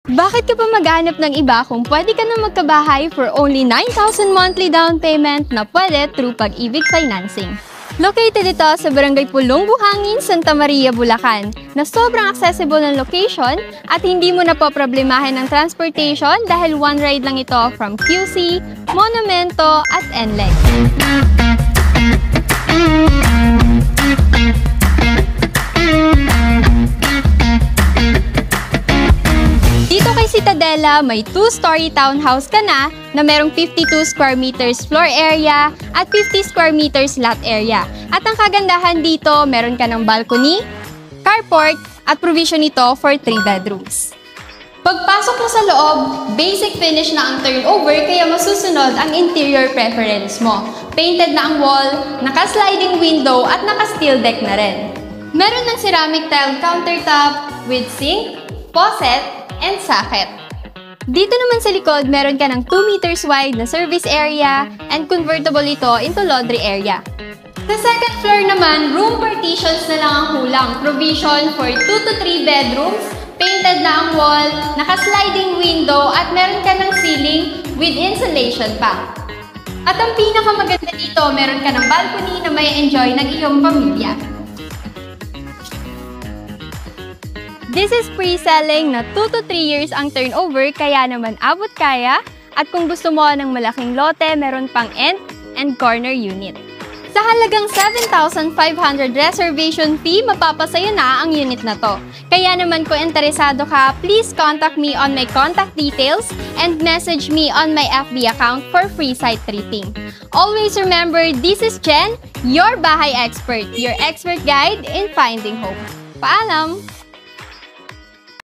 Bakit ka pa maghanap ng iba kung pwede ka na magkabahay for only 9,000 monthly down payment na pwede through Pag-ibig Financing? Located ito sa Barangay Pulong Buhangin, Santa Maria, Bulacan, na sobrang accessible ng location at hindi mo na po problemahin ng transportation dahil one ride lang ito from QC, Monumento at NLEX. Dito kay Citadela, may 2-story townhouse ka na merong 52 square meters floor area at 50 square meters lot area. At ang kagandahan dito, meron ka ng balcony, carport, at provision nito for 3 bedrooms. Pagpasok mo sa loob, basic finish na ang turnover kaya masusunod ang interior preference mo. Painted na ang wall, naka-sliding window at naka-steel deck na rin. Meron ng ceramic tile countertop with sink, faucet, and socket. Dito naman sa likod, meron ka ng 2 meters wide na service area and convertible ito into laundry area. Sa second floor naman, room partitions na lang ang kulang. Provision for 2 to 3 bedrooms, painted na ang wall, naka-sliding window at meron ka ng ceiling with insulation pa. At ang pinakamaganda dito, meron ka ng balcony na may enjoy ng iyong pamilya. This is pre-selling na 2 to 3 years ang turnover kaya naman abot kaya at kung gusto mo ng malaking lote, meron pang end and corner unit. Sa halagang 7,500 reservation fee, mapapasayo na ang unit na to. Kaya naman kung interesado ka, please contact me on my contact details and message me on my FB account for free site tripping. Always remember, this is Jen, your bahay expert, your expert guide in finding home. Paalam!